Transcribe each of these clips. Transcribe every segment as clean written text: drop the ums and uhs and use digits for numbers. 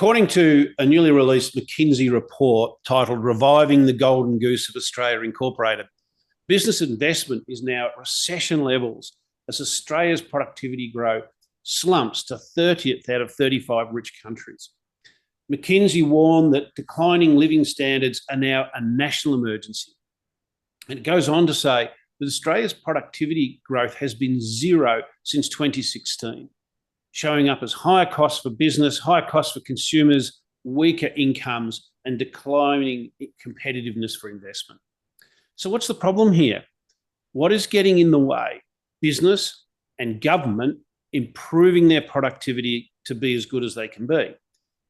According to a newly released McKinsey report titled Reviving the Golden Goose of Australia Incorporated, business investment is now at recession levels as Australia's productivity growth slumps to 30th out of 35 rich countries. McKinsey warned that declining living standards are now a national emergency. And it goes on to say that Australia's productivity growth has been zero since 2016, showing up as higher costs for business, higher costs for consumers, weaker incomes, and declining competitiveness for investment. So what's the problem here? What is getting in the way? Business and government improving their productivity to be as good as they can be.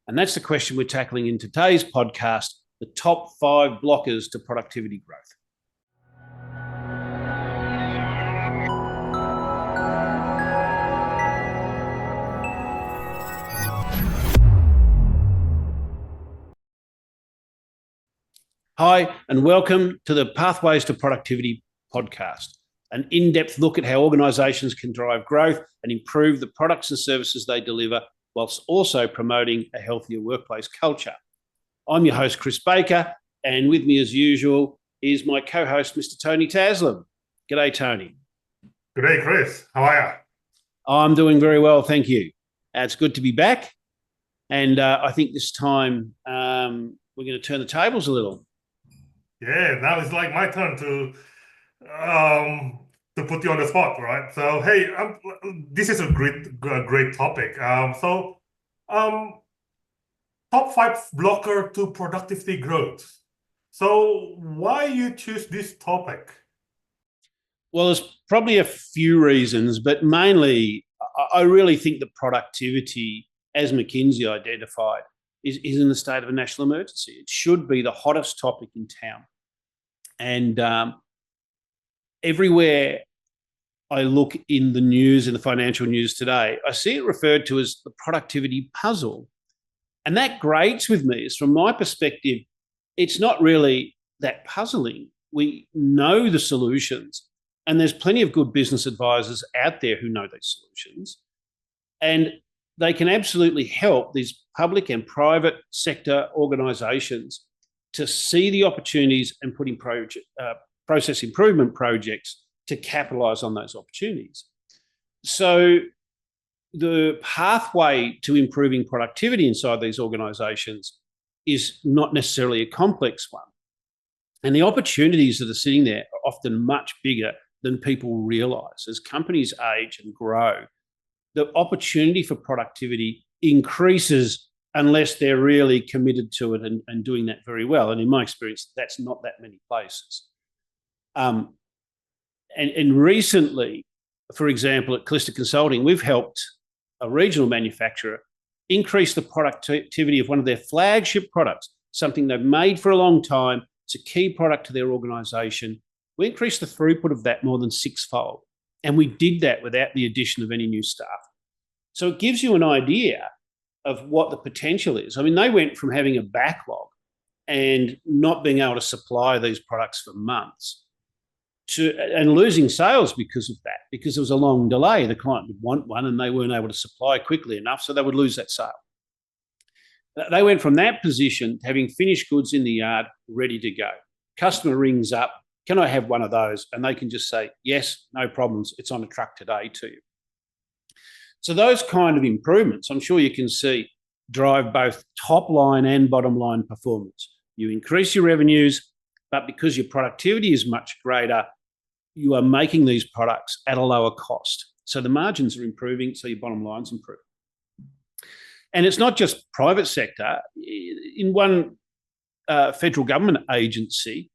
And that's the question we're tackling in today's podcast, the top 5 blockers to productivity growth. Hi, and welcome to the Pathways to Productivity podcast, an in-depth look at how organisations can drive growth and improve the products and services they deliver, whilst also promoting a healthier workplace culture. I'm your host, Chris Baker, and with me as usual is my co-host, Mr. Tony Taslim. G'day, Tony. G'day, Chris. How are you? I'm doing very well, thank you. It's good to be back, and I think this time we're going to turn the tables a little. Yeah, now it's like my turn to put you on the spot, right? So, hey, this is a great topic. Top 5 blocker to productivity growth. So, why you choose this topic? Well, there's probably a few reasons, but mainly I really think that productivity, as McKinsey identified, is in the state of a national emergency. It should be the hottest topic in town. And everywhere I look in the news, in the financial news today, I see it referred to as the productivity puzzle. And that grates with me, is from my perspective, it's not really that puzzling. We know the solutions, and there's plenty of good business advisors out there who know these solutions. And they can absolutely help these public and private sector organisations to see the opportunities and put in process improvement projects to capitalise on those opportunities. So the pathway to improving productivity inside these organisations is not necessarily a complex one. And the opportunities that are sitting there are often much bigger than people realise. As companies age and grow, the opportunity for productivity increases unless they're really committed to it and doing that very well. And in my experience, that's not that many places. And recently, for example, at Calista Consulting, we've helped a regional manufacturer increase the productivity of one of their flagship products, something they've made for a long time. It's a key product to their organisation. We increased the throughput of that more than 6-fold. And we did that without the addition of any new staff. So it gives you an idea of what the potential is. I mean, they went from having a backlog and not being able to supply these products for months and losing sales because of that, because there was a long delay. The client would want one and they weren't able to supply quickly enough, so they would lose that sale. They went from that position to having finished goods in the yard ready to go. Customer rings up, can I have one of those? And they can just say, yes, no problems, it's on a truck today to you. So those kind of improvements, I'm sure you can see, drive both top line and bottom line performance. You increase your revenues, but because your productivity is much greater, you are making these products at a lower cost. So the margins are improving, so your bottom line's improving. And it's not just private sector. In one federal government agency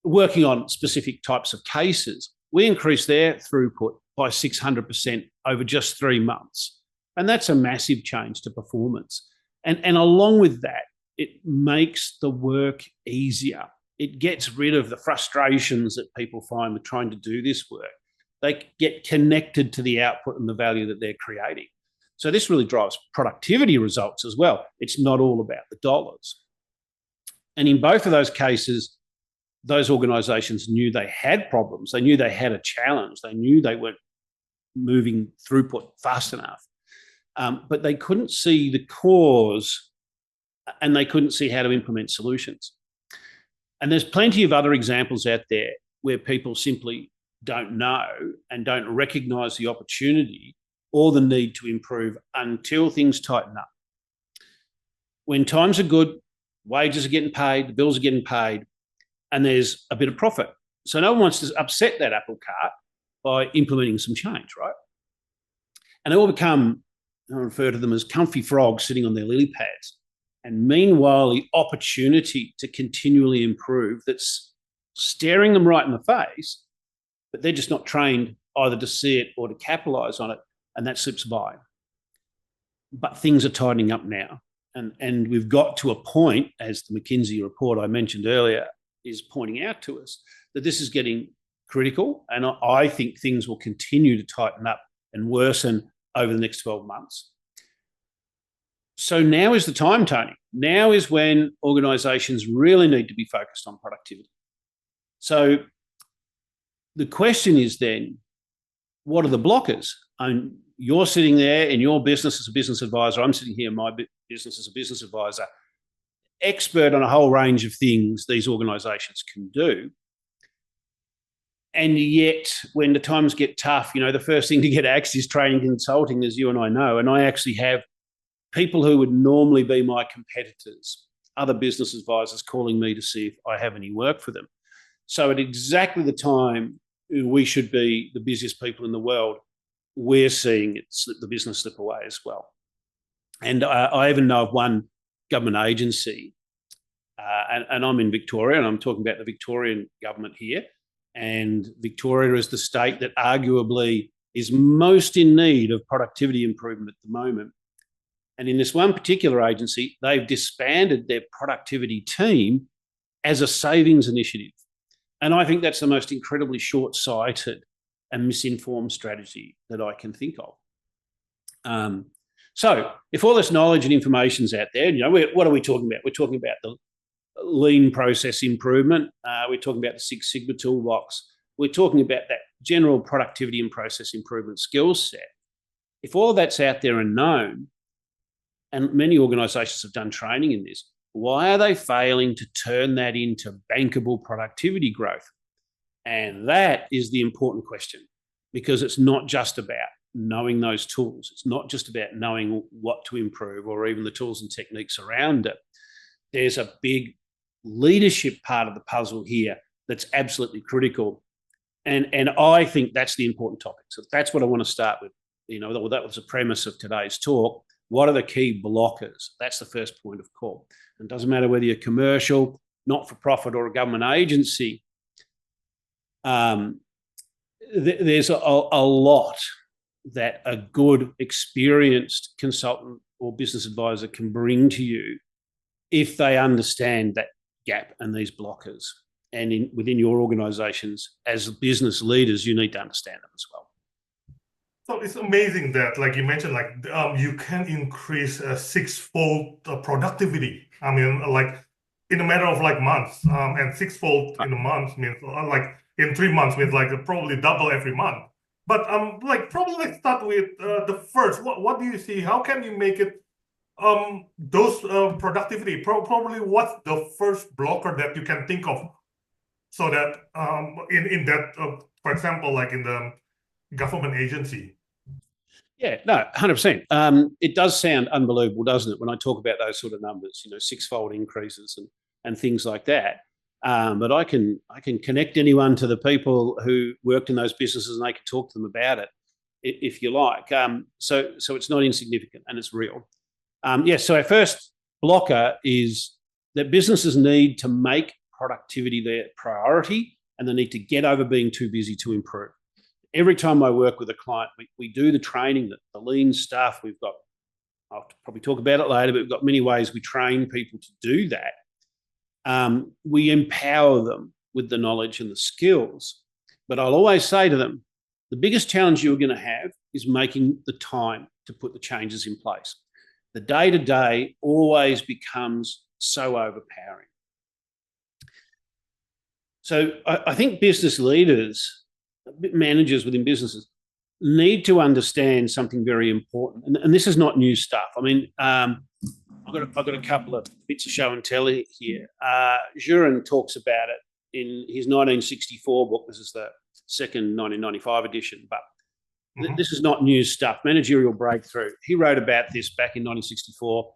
working on specific types of cases, we increased their throughput by 600% over just 3 months. And that's a massive change to performance. And along with that, it makes the work easier. It gets rid of the frustrations that people find with trying to do this work. They get connected to the output and the value that they're creating. So this really drives productivity results as well. It's not all about the dollars. And in both of those cases, those organisations knew they had problems. They knew they had a challenge. They knew they weren't moving throughput fast enough. But they couldn't see the cause and they couldn't see how to implement solutions. And there's plenty of other examples out there where people simply don't know and don't recognise the opportunity or the need to improve until things tighten up. When times are good, wages are getting paid, the bills are getting paid, and there's a bit of profit. So no one wants to upset that apple cart by implementing some change, right? And they all become, I refer to them as comfy frogs sitting on their lily pads. And meanwhile, the opportunity to continually improve that's staring them right in the face, but they're just not trained either to see it or to capitalise on it, and that slips by. But things are tightening up now. And we've got to a point, as the McKinsey report I mentioned earlier is pointing out to us, that this is getting critical. And I think things will continue to tighten up and worsen over the next 12 months. So now is the time, Tony. Now is when organisations really need to be focused on productivity. So the question is then, what are the blockers? And you're sitting there in your business as a business advisor. I'm sitting here in my business as a business advisor, expert on a whole range of things these organisations can do. And yet, when the times get tough, the first thing to get axed is training consulting, as you and I know. And I actually have people who would normally be my competitors, other business advisors, calling me to see if I have any work for them. So at exactly the time we should be the busiest people in the world, we're seeing the business slip away as well. And I even know of one government agency, and I'm in Victoria, and I'm talking about the Victorian government here. And Victoria is the state that arguably is most in need of productivity improvement at the moment. And in this one particular agency, they've disbanded their productivity team as a savings initiative. And I think that's the most incredibly short-sighted and misinformed strategy that I can think of. So if all this knowledge and information's out there, what are we talking about? We're talking about the lean process improvement. We're talking about the Six Sigma toolbox. We're talking about that general productivity and process improvement skill set. If all of that's out there and known, and many organisations have done training in this, why are they failing to turn that into bankable productivity growth? And that is the important question, because it's not just about knowing those tools. It's not just about knowing what to improve or even the tools and techniques around it. There's a big leadership part of the puzzle here that's absolutely critical. And I think that's the important topic. So that's what I want to start with. That was the premise of today's talk. What are the key blockers? That's the first point of call. And it doesn't matter whether you're commercial, not-for-profit, or a government agency. There's a lot that a good, experienced consultant or business advisor can bring to you if they understand that gap and these blockers. And within your organisations, as business leaders, you need to understand them as well. So it's amazing that, like you mentioned, you can increase six-fold productivity. I mean, in a matter of months, and six-fold in a month means in 3 months means probably double every month. But probably let's start with the first. What do you see? How can you make it those productivity? Probably what's the first blocker that you can think of, so that in that for example, in the government agency. Yeah, no, 100%. It does sound unbelievable, doesn't it, when I talk about those sort of numbers, six-fold increases and things like that. But I can connect anyone to the people who worked in those businesses, and they can talk to them about it if you like. So it's not insignificant, and it's real. So our first blocker is that businesses need to make productivity their priority, and they need to get over being too busy to improve. Every time I work with a client, we do the training, the lean stuff. I'll probably talk about it later, but we've got many ways we train people to do that. We empower them with the knowledge and the skills. But I'll always say to them, the biggest challenge you're going to have is making the time to put the changes in place. The day-to-day always becomes so overpowering. So I think business leaders, managers within businesses, need to understand something very important. And this is not new stuff. I mean, I've I've got a couple of bits of show and tell here. Jurin talks about it in his 1964 book. This is the second 1995 edition, but this is not new stuff. Managerial Breakthrough. He wrote about this back in 1964.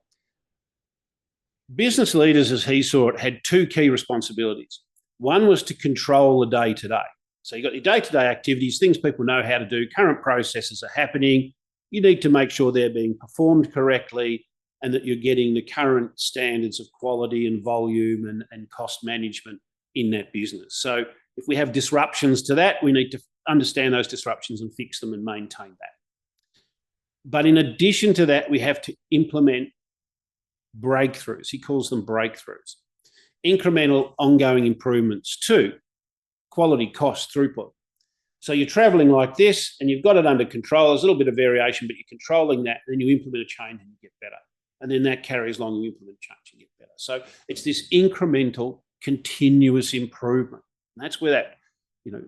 Business leaders, as he saw it, had two key responsibilities. One was to control the day-to-day. So you've got your day-to-day activities, things people know how to do, current processes are happening. You need to make sure they're being performed correctly and that you're getting the current standards of quality and volume and cost management in that business. So if we have disruptions to that, we need to understand those disruptions and fix them and maintain that. But in addition to that, we have to implement breakthroughs. He calls them breakthroughs. Incremental ongoing improvements to quality, cost, throughput. So you're traveling like this and you've got it under control. There's a little bit of variation, but you're controlling that. Then you implement a change and you get better. And then that carries along, you implement a change and you get better. So it's this incremental, continuous improvement. And that's where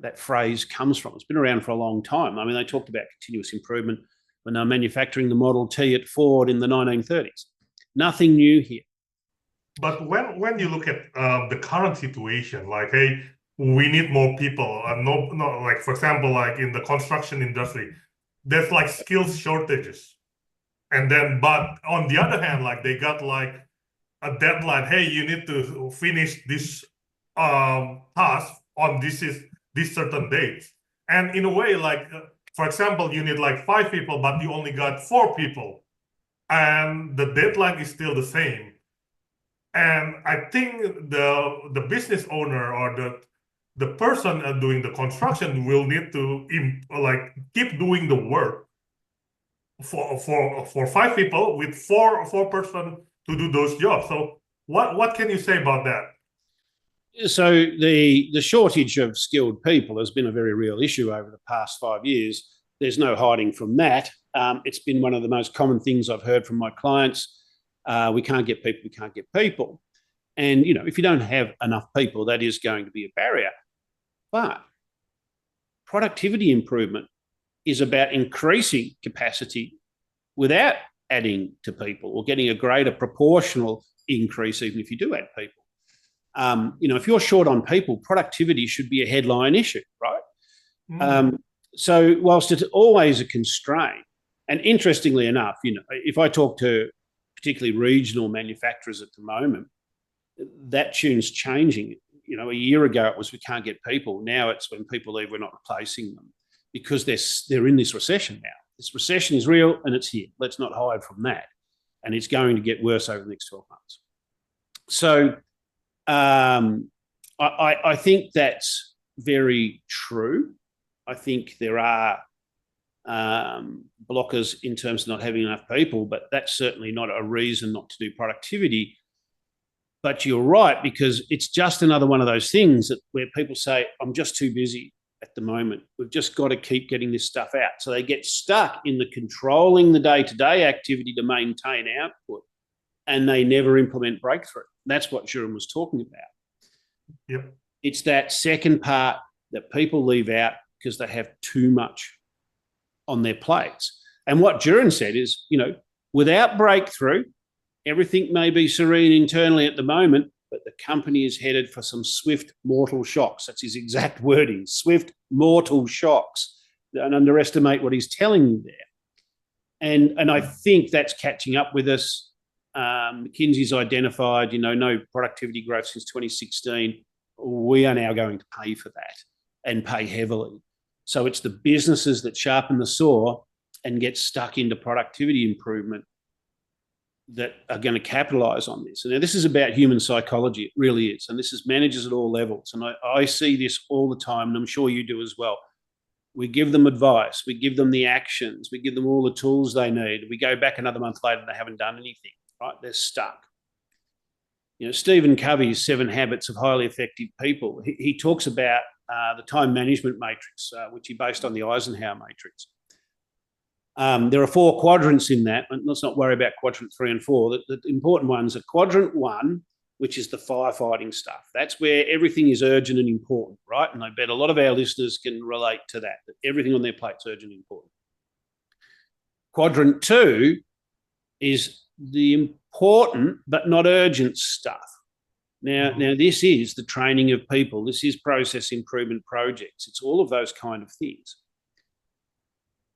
that phrase comes from. It's been around for a long time. I mean, they talked about continuous improvement when they were manufacturing the Model T at Ford in the 1930s. Nothing new here. But when you look at the current situation, like, hey, we need more people. Like, for example, like in the construction industry, there's like skills shortages. And then, but on the other hand, like they got like a deadline. Hey, you need to finish this task on this certain date. And in a way, like, for example, you need like 5 people, but you only got 4 people. And the deadline is still the same. And I think the business owner or the person doing the construction will need to like keep doing the work for 5 people with four person to do those jobs. So what can you say about that? So the shortage of skilled people has been a very real issue over the past 5 years. There's no hiding from that. It's been one of the most common things I've heard from my clients. We can't get people. And, if you don't have enough people, that is going to be a barrier. But productivity improvement is about increasing capacity without adding to people or getting a greater proportional increase, even if you do add people. If you're short on people, productivity should be a headline issue, right? So whilst it's always a constraint, and interestingly enough, if I talk to particularly regional manufacturers at the moment, that tune's changing. A year ago it was we can't get people. Now it's when people leave, we're not replacing them because they're in this recession now. This recession is real and it's here. Let's not hide from that. And it's going to get worse over the next 12 months. So I think that's very true. I think there are blockers in terms of not having enough people, but that's certainly not a reason not to do productivity. But you're right, because it's just another one of those things where people say, I'm just too busy at the moment. We've just got to keep getting this stuff out. So they get stuck in the controlling the day-to-day activity to maintain output, and they never implement breakthrough. That's what Jurin was talking about. Yep. It's that second part that people leave out because they have too much on their plates. And what Jurin said is, without breakthrough, everything may be serene internally at the moment, but the company is headed for some swift mortal shocks. That's his exact wording, swift mortal shocks. Don't underestimate what he's telling you there. And I think that's catching up with us. McKinsey's identified, no productivity growth since 2016. We are now going to pay for that and pay heavily. So it's the businesses that sharpen the saw and get stuck into productivity improvement that are going to capitalise on this. And now this is about human psychology. It really is. And this is managers at all levels. And I see this all the time, and I'm sure you do as well. We give them advice. We give them the actions. We give them all the tools they need. We go back another month later and they haven't done anything, right? They're stuck. Stephen Covey's 7 Habits of Highly Effective People, he talks about the time management matrix, which he based on the Eisenhower matrix. There are 4 quadrants in that, and let's not worry about quadrant 3 and 4. The important ones are quadrant 1, which is the firefighting stuff. That's where everything is urgent and important, right? And I bet a lot of our listeners can relate to that everything on their plate's urgent and important. Quadrant 2 is the important but not urgent stuff. Now, this is the training of people. This is process improvement projects. It's all of those kind of things.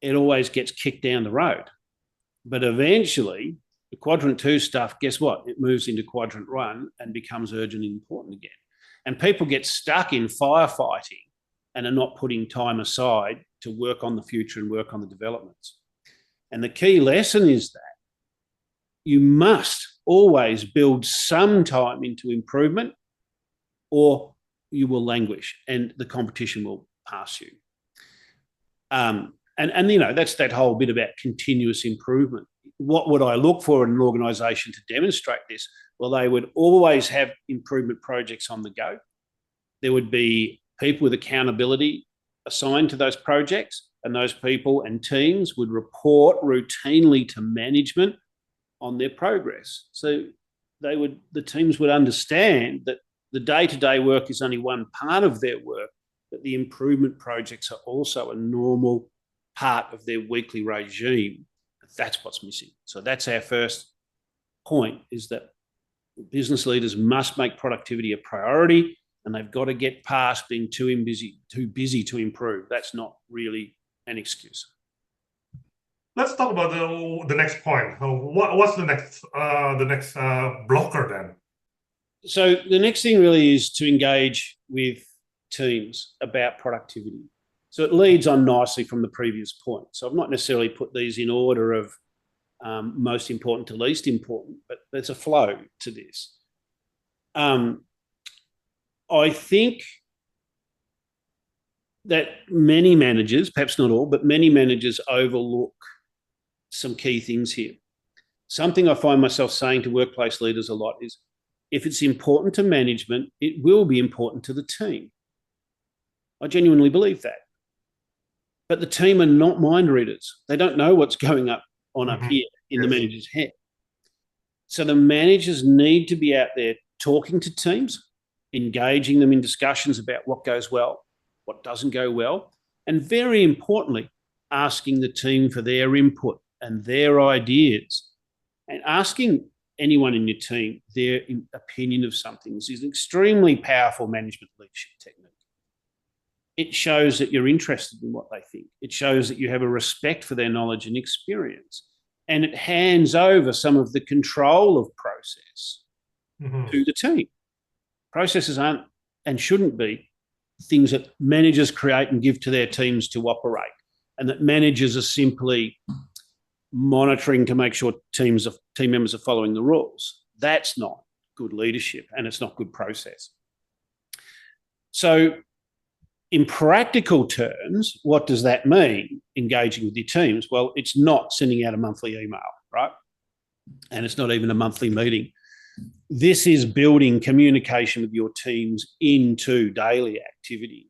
It always gets kicked down the road. But eventually, the quadrant 2 stuff, guess what? It moves into quadrant 1 and becomes urgent and important again. And people get stuck in firefighting and are not putting time aside to work on the future and work on the developments. And the key lesson is that you must always build some time into improvement, or you will languish and the competition will pass you. And that's that whole bit about continuous improvement. What would I look for in an organisation to demonstrate this? Well, they would always have improvement projects on the go. There would be people with accountability assigned to those projects, and those people and teams would report routinely to management on their progress. So the teams would understand that the day-to-day work is only one part of their work, but the improvement projects are also a normal part of their weekly regime. That's what's missing. So that's our first point, is that business leaders must make productivity a priority, and they've got to get past being too busy to improve. That's not really an excuse. Let's talk about the next point. What's the next blocker then? So the next thing really is to engage with teams about productivity. So it leads on nicely from the previous point. So I've not necessarily put these in order of most important to least important, but there's a flow to this. I think that many managers, perhaps not all, but many managers overlook some key things here. Something I find myself saying to workplace leaders a lot is, if it's important to management, it will be important to the team. I genuinely believe that. But the team are not mind readers. They don't know what's going up here in the manager's head. So the managers need to be out there talking to teams, engaging them in discussions about what goes well, what doesn't go well, and very importantly, asking the team for their input and their ideas, and asking anyone in your team their opinion of something is an extremely powerful management leadership technique. It shows that you're interested in what they think. It shows that you have a respect for their knowledge and experience. And it hands over some of the control of process to the team. Processes aren't and shouldn't be things that managers create and give to their teams to operate, and that managers are simply monitoring to make sure team members are following the rules. That's not good leadership, and it's not good process. So in practical terms, what does that mean, engaging with your teams? Well, it's not sending out a monthly email, right? And it's not even a monthly meeting. This is building communication with your teams into daily activity.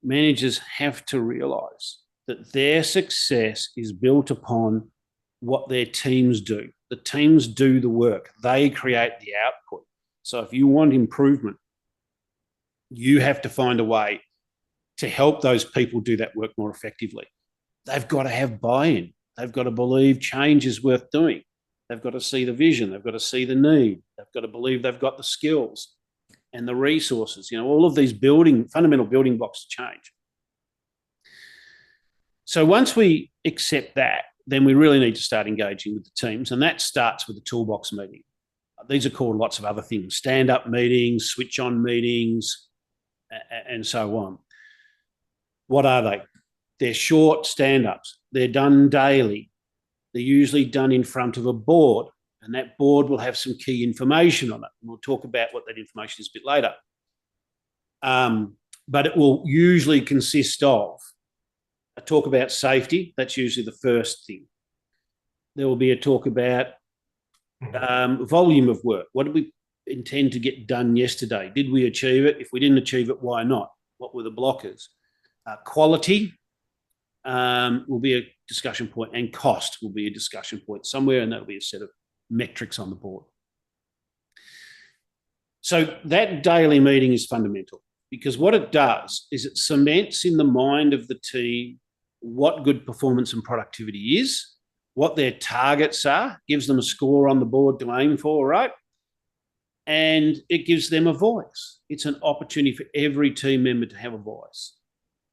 Managers have to realise that their success is built upon what their teams do. The teams do the work. They create the output. So if you want improvement, you have to find a way to help those people do that work more effectively. They've got to have buy-in. They've got to believe change is worth doing. They've got to see the vision. They've got to see the need. They've got to believe they've got the skills and the resources. All of these fundamental building blocks to change. So once we accept that, then we really need to start engaging with the teams, and that starts with the toolbox meeting. These are called lots of other things: stand-up meetings, switch-on meetings, and so on. What are they? They're short stand-ups. They're done daily. They're usually done in front of a board, and that board will have some key information on it. And we'll talk about what that information is a bit later. But it will usually consist of a talk about safety. That's usually the first thing. There will be a talk about volume of work. What did we intend to get done yesterday? Did we achieve it? If we didn't achieve it, why not? What were the blockers? Quality will be a discussion point, and cost will be a discussion point somewhere, and that'll be a set of metrics on the board. So that daily meeting is fundamental, because what it does is it cements in the mind of the team what good performance and productivity is, what their targets are, gives them a score on the board to aim for, right? And it gives them a voice. It's an opportunity for every team member to have a voice.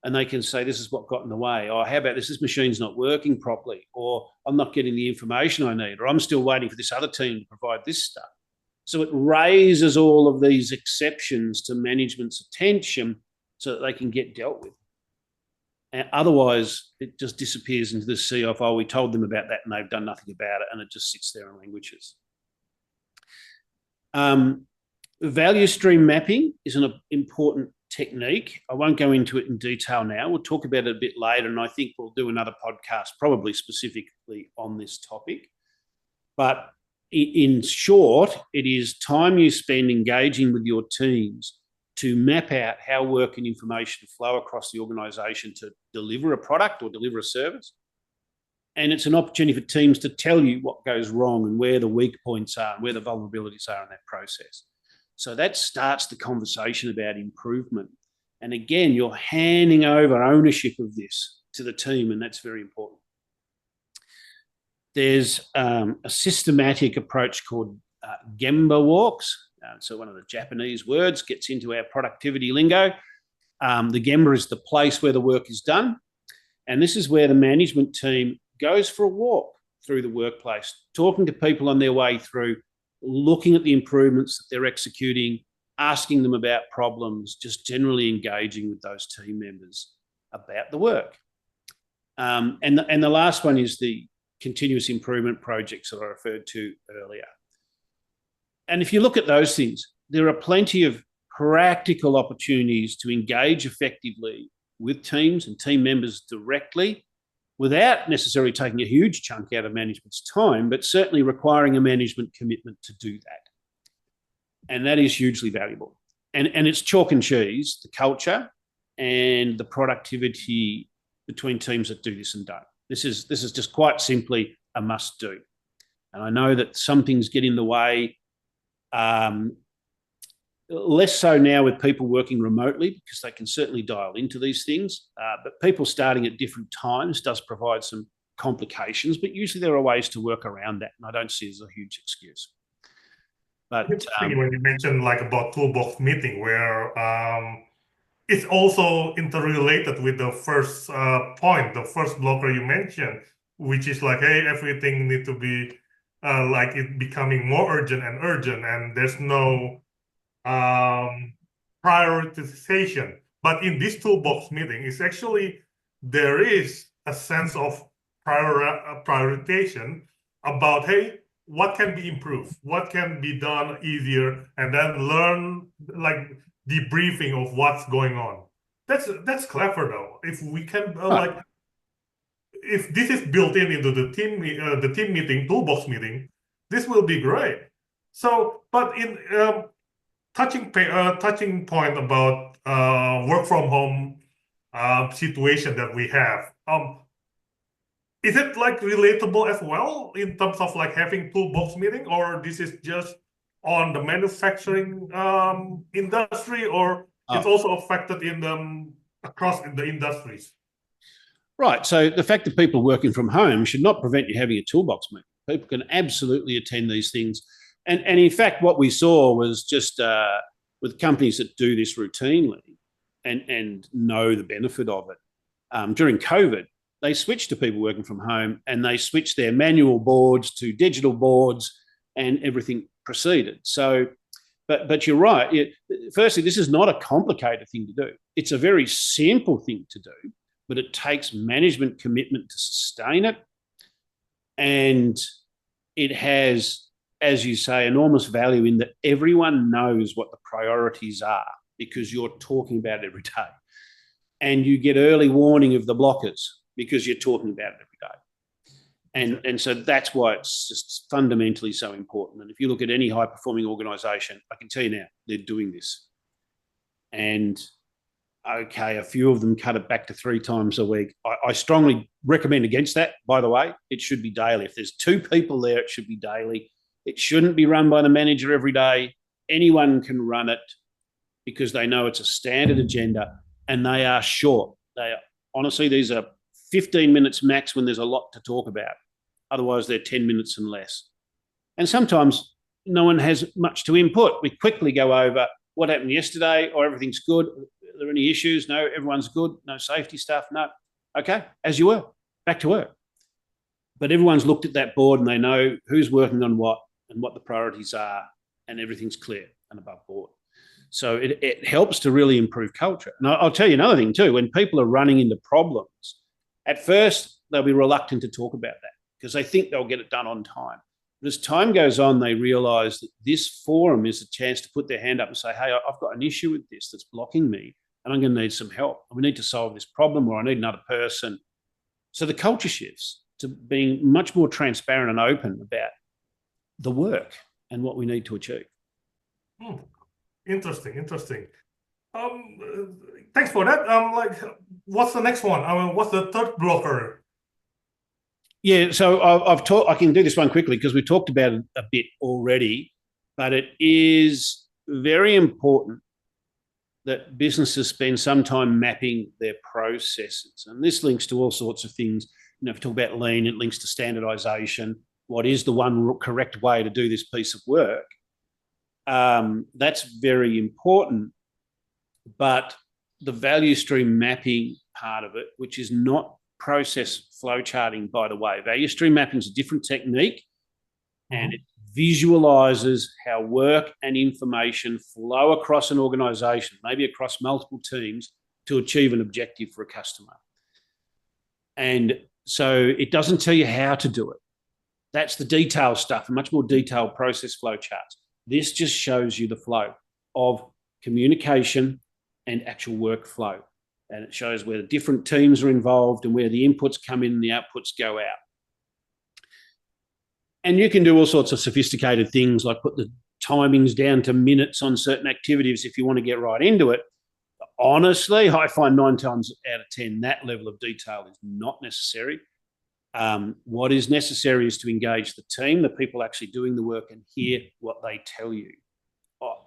And they can say, this is what got in the way. Or how about this? This machine's not working properly. Or I'm not getting the information I need. Or I'm still waiting for this other team to provide this stuff. So it raises all of these exceptions to management's attention so that they can get dealt with. And otherwise, it just disappears into the sea of, oh, we told them about that and they've done nothing about it, and it just sits there and languishes. Value stream mapping is an important technique. I won't go into it in detail now. We'll talk about it a bit later, and I think we'll do another podcast probably specifically on this topic. But in short, it is time you spend engaging with your teams to map out how work and information flow across the organisation to deliver a product or deliver a service. And it's an opportunity for teams to tell you what goes wrong and where the weak points are and where the vulnerabilities are in that process. So that starts the conversation about improvement. And again, you're handing over ownership of this to the team, and that's very important. There's a systematic approach called Gemba walks. So one of the Japanese words gets into our productivity lingo. The Gemba is the place where the work is done. And this is where the management team goes for a walk through the workplace, talking to people on their way through, looking at the improvements that they're executing, asking them about problems, just generally engaging with those team members about the work. And the last one is the continuous improvement projects that I referred to earlier. And if you look at those things, there are plenty of practical opportunities to engage effectively with teams and team members directly without necessarily taking a huge chunk out of management's time, but certainly requiring a management commitment to do that. And that is hugely valuable. And it's chalk and cheese, the culture and the productivity between teams that do this and don't. This is just quite simply a must do. And I know that some things get in the way, less so now with people working remotely, because they can certainly dial into these things. But people starting at different times does provide some complications, but usually there are ways to work around that. And I don't see it as a huge excuse. But when you mentioned like about toolbox meeting, where it's also interrelated with the first point, the first blocker you mentioned, which is like, hey, everything needs to be like it becoming more urgent, and there's no prioritization. But in this toolbox meeting, it's actually there is a sense of prioritization about, hey, what can be improved, what can be done easier, and then learn like debriefing of what's going on. That's clever though. If we can like, if this is built into the team meeting, toolbox meeting, this will be great. So, but in touching point about work from home situation that we have, is it like relatable as well in terms of like having toolbox meeting, or this is just on the manufacturing industry, or it's also affected in across the industries? Right. So the fact that people are working from home should not prevent you having a toolbox meeting. People can absolutely attend these things. And in fact, what we saw was just with companies that do this routinely and know the benefit of it, during COVID, they switched to people working from home, and they switched their manual boards to digital boards, and everything proceeded. So, but you're right. Firstly, this is not a complicated thing to do. It's a very simple thing to do, but it takes management commitment to sustain it. And it has, as you say, enormous value in that everyone knows what the priorities are because you're talking about it every day. And you get early warning of the blockers because you're talking about it every day. And so that's why it's just fundamentally so important. And if you look at any high-performing organisation, I can tell you now, they're doing this. And, okay, a few of them cut it back to 3 times a week. I strongly recommend against that, by the way. It should be daily. If there's 2 people there, it should be daily. It shouldn't be run by the manager every day. Anyone can run it because they know it's a standard agenda, and they are short. Honestly, these are 15 minutes max when there's a lot to talk about. Otherwise, they're 10 minutes and less. And sometimes no one has much to input. We quickly go over what happened yesterday, or everything's good. Are there any issues? No, everyone's good. No safety stuff. No. Okay, as you were, back to work. But everyone's looked at that board and they know who's working on what and what the priorities are, and everything's clear and above board. So it helps to really improve culture. And I'll tell you another thing too. When people are running into problems, at first they'll be reluctant to talk about that because they think they'll get it done on time. But as time goes on, they realise that this forum is a chance to put their hand up and say, hey, I've got an issue with this that's blocking me and I'm going to need some help. We need to solve this problem, or I need another person. So the culture shifts to being much more transparent and open about the work and what we need to achieve. Interesting. Thanks for that. Like, what's the next one? I mean, what's the third blocker? Yeah, so I've talked. I can do this one quickly because we talked about it a bit already, but it is very important that businesses spend some time mapping their processes, and this links to all sorts of things. You know, if you talk about lean, it links to standardization. What is the one correct way to do this piece of work? That's very important. But the value stream mapping part of it, which is not process flow charting, by the way, value stream mapping is a different technique, and it visualizes how work and information flow across an organization, maybe across multiple teams, to achieve an objective for a customer. And so it doesn't tell you how to do it. That's the detailed stuff, a much more detailed process flow charts. This just shows you the flow of communication and actual workflow. And it shows where the different teams are involved and where the inputs come in and the outputs go out. And you can do all sorts of sophisticated things like put the timings down to minutes on certain activities if you want to get right into it. Honestly, I find 9 times out of 10 that level of detail is not necessary. What is necessary is to engage the team, the people actually doing the work, and hear what they tell you.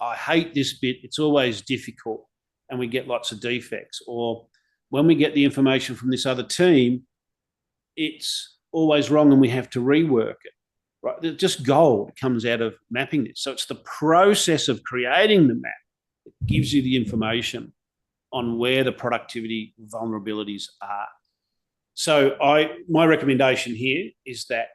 I hate this bit. It's always difficult and we get lots of defects. Or when we get the information from this other team, it's always wrong and we have to rework it. Right? Just gold comes out of mapping this. So it's the process of creating the map that gives you the information on where the productivity vulnerabilities are. So my recommendation here is that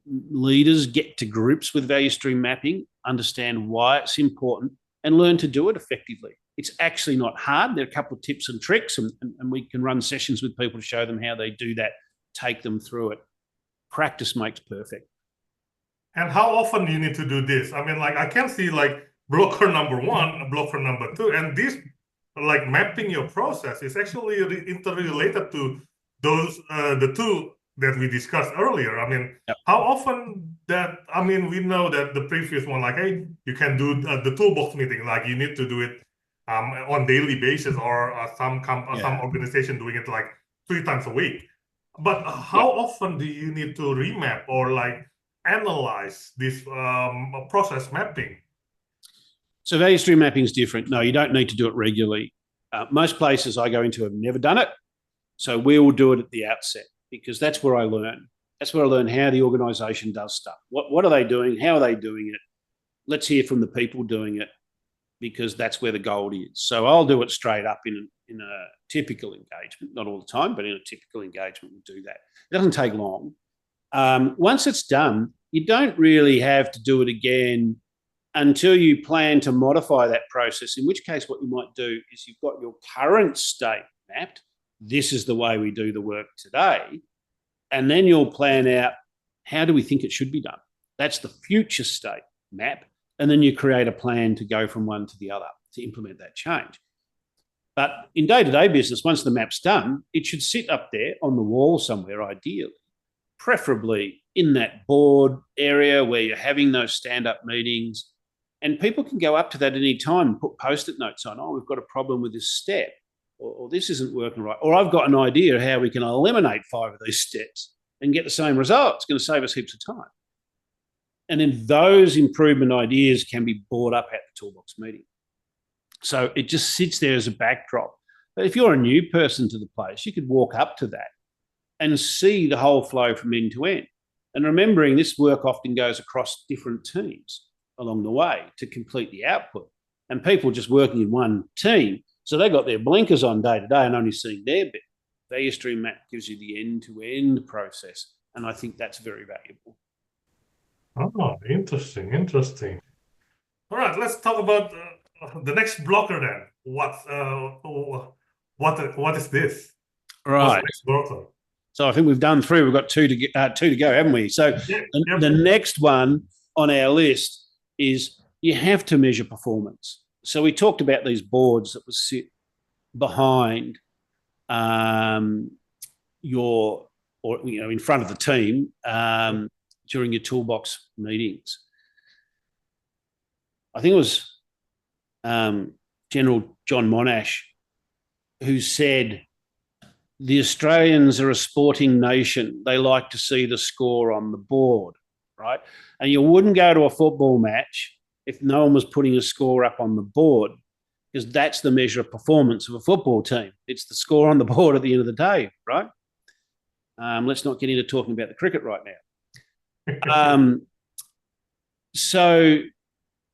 leaders get to grips with value stream mapping, understand why it's important, and learn to do it effectively. It's actually not hard. There are a couple of tips and tricks, and we can run sessions with people to show them how they do that, take them through it. Practice makes perfect. And how often do you need to do this? I mean, like, I can see like blocker number 1, blocker number 2, and this, like, mapping your process is actually interrelated to those the two that we discussed earlier. I mean, how often that, I mean, we know that the previous one, like, hey, you can do the toolbox meeting, like you need to do it on daily basis, or some organization doing it like 3 times a week. But how often do you need to remap or like analyze this process mapping? So value stream mapping is different. No, you don't need to do it regularly. Most places I go into have never done it. So we will do it at the outset because that's where I learn. That's where I learn how the organisation does stuff. What are they doing? How are they doing it? Let's hear from the people doing it, because that's where the gold is. So I'll do it straight up in a typical engagement, not all the time, but in a typical engagement we'll do that. It doesn't take long. Once it's done, you don't really have to do it again until you plan to modify that process, in which case what you might do is you've got your current state mapped. This is the way we do the work today. And then you'll plan out, how do we think it should be done? That's the future state map. And then you create a plan to go from one to the other to implement that change. But in day-to-day business, once the map's done, it should sit up there on the wall somewhere, ideally, preferably in that board area where you're having those stand-up meetings. And people can go up to that at any time and put post-it notes on, oh, we've got a problem with this step, or this isn't working right, or I've got an idea how we can eliminate 5 of these steps and get the same result. It's going to save us heaps of time. And then those improvement ideas can be brought up at the toolbox meeting. So it just sits there as a backdrop. But if you're a new person to the place, you could walk up to that and see the whole flow from end to end. And remembering this work often goes across different teams along the way to complete the output. And people just working in one team, so they got their blinkers on day to day and only seeing their bit. Value stream map gives you the end-to-end process. And I think that's very valuable. Oh, interesting, interesting. All right, let's talk about the next blocker then. What is this? Right. What's the next blocker? So I think we've done 3. We've got two to go, haven't we? So the next one on our list is you have to measure performance. So we talked about these boards that would sit behind in front of the team during your toolbox meetings. I think it was General John Monash who said, the Australians are a sporting nation. They like to see the score on the board, right? And you wouldn't go to a football match if no one was putting a score up on the board, because that's the measure of performance of a football team. It's the score on the board at the end of the day, right? Let's not get into talking about the cricket right now. So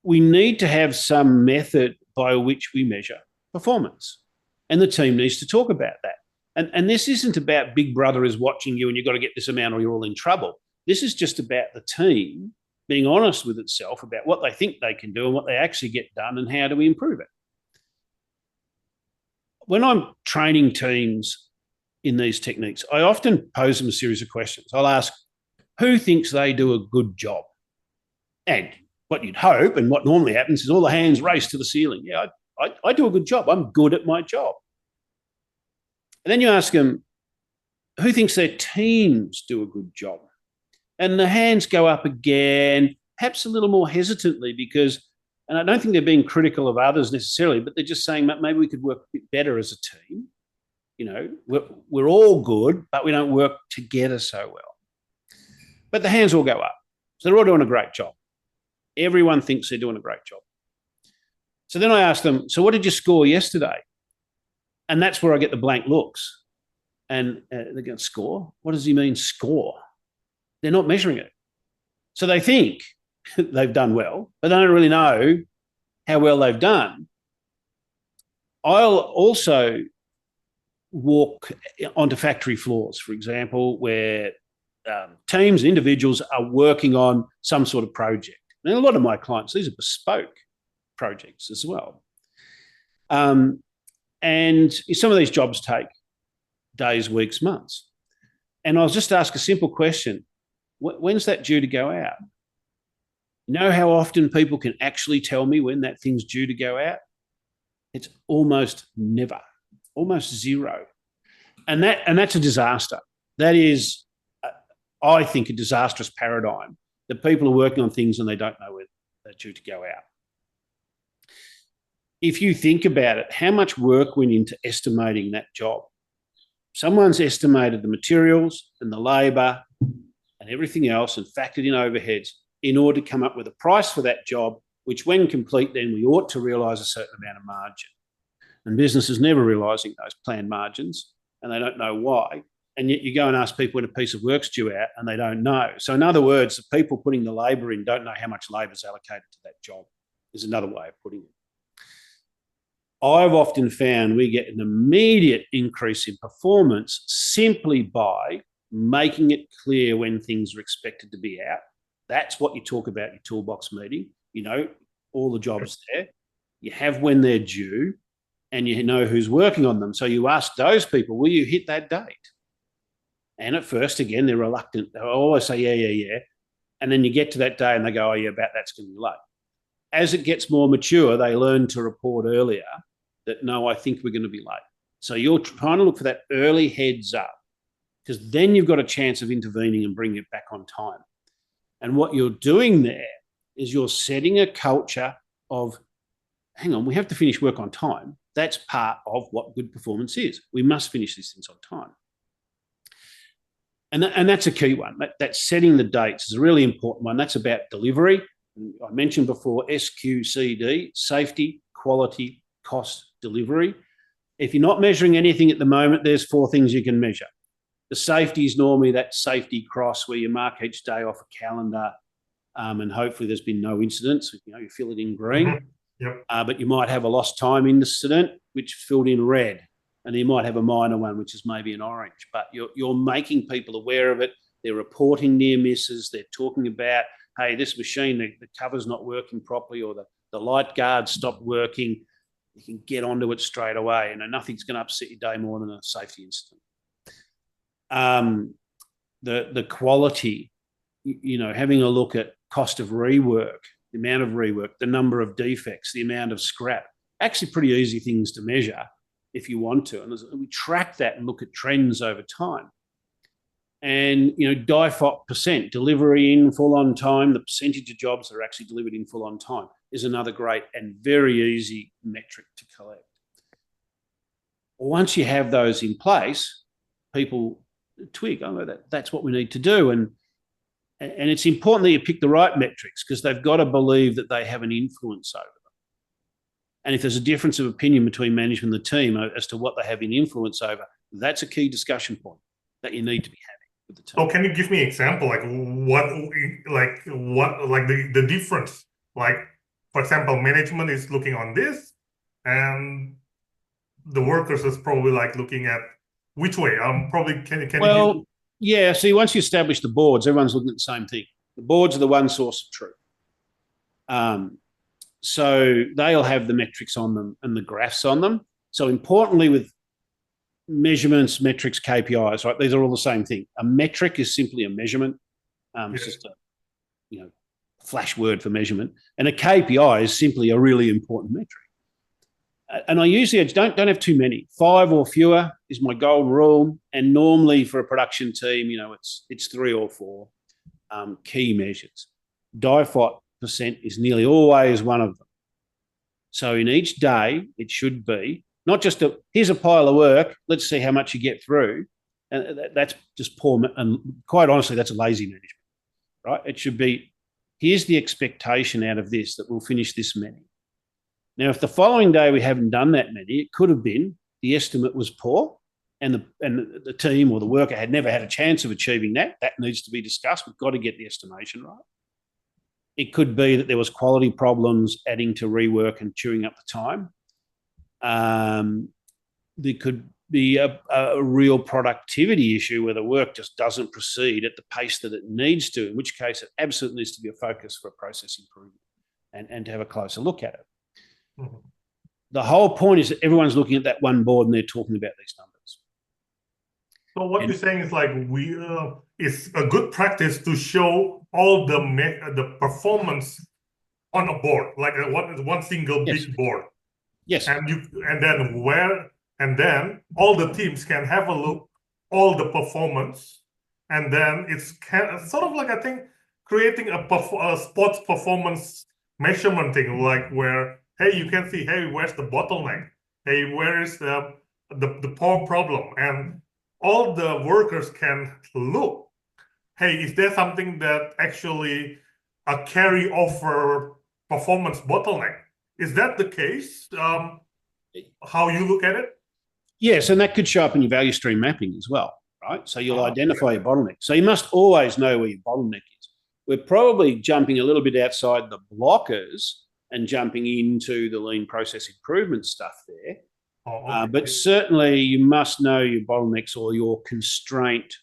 we need to have some method by which we measure performance, and the team needs to talk about that. And this isn't about Big Brother is watching you and you've got to get this amount or you're all in trouble. This is just about the team being honest with itself about what they think they can do and what they actually get done and how do we improve it. When I'm training teams in these techniques, I often pose them a series of questions. I'll ask, who thinks they do a good job? And what you'd hope and what normally happens is all the hands race to the ceiling. Yeah, I do a good job. I'm good at my job. And then you ask them, who thinks their teams do a good job? And the hands go up again, perhaps a little more hesitantly because, and I don't think they're being critical of others necessarily, but they're just saying maybe we could work a bit better as a team. You know, we're all good, but we don't work together so well. But the hands all go up. So they're all doing a great job. Everyone thinks they're doing a great job. So then I ask them, so what did you score yesterday? And that's where I get the blank looks. And they're going, score? What does he mean, score? They're not measuring it. So they think they've done well, but they don't really know how well they've done. I'll also walk onto factory floors, for example, where teams, individuals are working on some sort of project. And a lot of my clients, these are bespoke projects as well. And some of these jobs take days, weeks, months. And I'll just ask a simple question. When's that due to go out? You know how often people can actually tell me when that thing's due to go out? It's almost never, almost zero. And that's a disaster. That is, I think, a disastrous paradigm that people are working on things and they don't know when they're due to go out. If you think about it, how much work went into estimating that job? Someone's estimated the materials and the labour and everything else and factored in overheads in order to come up with a price for that job, which when complete, then we ought to realise a certain amount of margin. And businesses never realising those planned margins, and they don't know why. And yet you go and ask people when a piece of work's due out and they don't know. So in other words, the people putting the labour in don't know how much labour is allocated to that job, is another way of putting it. I've often found we get an immediate increase in performance simply by making it clear when things are expected to be out. That's what you talk about in your toolbox meeting. You know, all the jobs there. You have when they're due and you know who's working on them. So you ask those people, will you hit that date? And at first, again, they're reluctant. They'll always say, yeah. And then you get to that day and they go, oh, yeah, about that's going to be late. As it gets more mature, they learn to report earlier that, no, I think we're going to be late. So you're trying to look for that early heads up, because then you've got a chance of intervening and bringing it back on time. And what you're doing there is you're setting a culture of, hang on, we have to finish work on time. That's part of what good performance is. We must finish these things on time. And that's a key one. That setting the dates is a really important one. That's about delivery. I mentioned before SQCD, safety, quality, cost, delivery. If you're not measuring anything at the moment, there's 4 things you can measure. The safety is normally that safety cross where you mark each day off a calendar, and hopefully there's been no incidents. You fill it in green. Yep. But you might have a lost time incident, which is filled in red. And you might have a minor one, which is maybe an orange. But you're making people aware of it. They're reporting near misses. They're talking about, hey, this machine, the cover's not working properly, or the light guard stopped working. You can get onto it straight away. And nothing's going to upset your day more than a safety incident. The quality, having a look at cost of rework, the amount of rework, the number of defects, the amount of scrap, actually pretty easy things to measure if you want to. And we track that and look at trends over time. And, DIFOT percent, delivery in full on time, the percentage of jobs that are actually delivered in full on time is another great and very easy metric to collect. Once you have those in place, people twig, that's what we need to do. And it's important that you pick the right metrics, because they've got to believe that they have an influence over them. And if there's a difference of opinion between management and the team as to what they have an influence over, that's a key discussion point that you need to be having with the team. So can you give me an example, like the difference? Like, for example, management is looking on this, and the workers is probably looking at which way? Probably can yeah. See, once you establish the boards, everyone's looking at the same thing. The boards are the one source of truth. So they'll have the metrics on them and the graphs on them. So importantly, with measurements, metrics, KPIs, right? These are all the same thing. A metric is simply a measurement. It's just a flash word for measurement. And a KPI is simply a really important metric. And I usually don't have too many. 5 or fewer is my golden rule. And normally for a production team, it's 3 or 4 key measures. DIFOT percent is nearly always one of them. So in each day, it should be not just here's a pile of work, let's see how much you get through. And that's just poor. And quite honestly, that's a lazy management, right? It should be, here's the expectation out of this, that we'll finish this many. Now, if the following day we haven't done that many, it could have been the estimate was poor, and the team or the worker had never had a chance of achieving that. That needs to be discussed. We've got to get the estimation right. It could be that there was quality problems adding to rework and chewing up the time. There could be a real productivity issue where the work just doesn't proceed at the pace that it needs to, in which case it absolutely needs to be a focus for a process improvement and to have a closer look at it. Mm-hmm. The whole point is that everyone's looking at that one board and they're talking about these numbers. So what you're saying is it's a good practice to show all the performance on a board, like one single big board. Yes. And then all the teams can have a look, all the performance, and then it's sort of I think creating a sports performance measurement thing, where, hey, you can see, hey, where's the bottleneck? Hey, where is the poor problem? And all the workers can look, hey, is there something that actually a carry over performance bottleneck? Is that the case? How you look at it? Yes, and that could show up in your value stream mapping as well, right? So you'll identify your bottleneck. So you must always know where your bottleneck is. We're probably jumping a little bit outside the blockers and jumping into the lean process improvement stuff there. But certainly you must know your bottlenecks or your constraint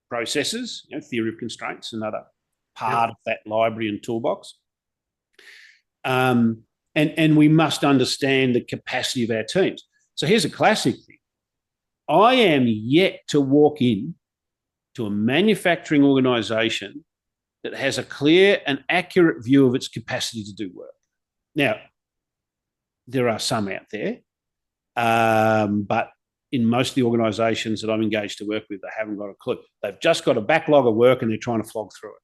processes. Theory of constraints, another part of that library and toolbox. And we must understand the capacity of our teams. So here's a classic thing. I am yet to walk in to a manufacturing organisation that has a clear and accurate view of its capacity to do work. Now, there are some out there, but in most of the organisations that I'm engaged to work with, they haven't got a clue. They've just got a backlog of work and they're trying to flog through it.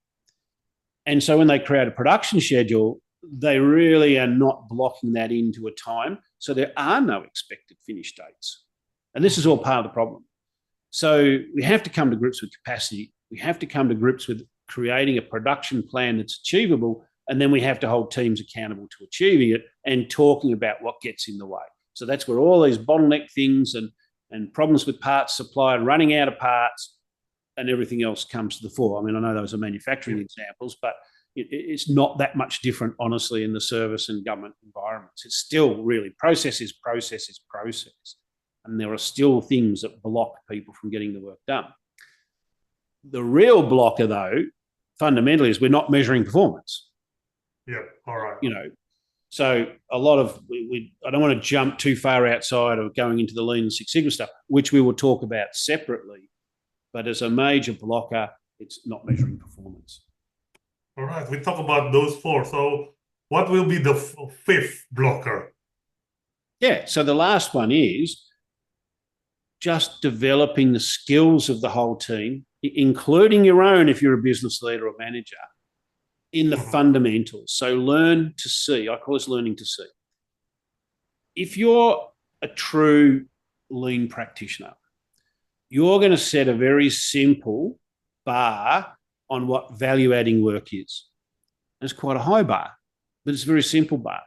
And so when they create a production schedule, they really are not blocking that into a time. So there are no expected finish dates. And this is all part of the problem. So we have to come to grips with capacity. We have to come to grips with creating a production plan that's achievable. And then we have to hold teams accountable to achieving it and talking about what gets in the way. So that's where all these bottleneck things and problems with parts supply, running out of parts, and everything else comes to the fore. I mean, I know those are manufacturing examples, but it's not that much different, honestly, in the service and government environments. It's still really process is process is process. And there are still things that block people from getting the work done. The real blocker, though, fundamentally, is we're not measuring performance. Yeah, all right. You know, so a lot of, I don't want to jump too far outside of going into the Lean and Six Sigma stuff, which we will talk about separately. But as a major blocker, it's not measuring performance. All right, we talk about those four. So what will be the fifth blocker? Yeah, so the last one is just developing the skills of the whole team, including your own if you're a business leader or manager, in the fundamentals. So learn to see. I call this learning to see. If you're a true lean practitioner, you're going to set a very simple bar on what value-adding work is. And it's quite a high bar, but it's a very simple bar.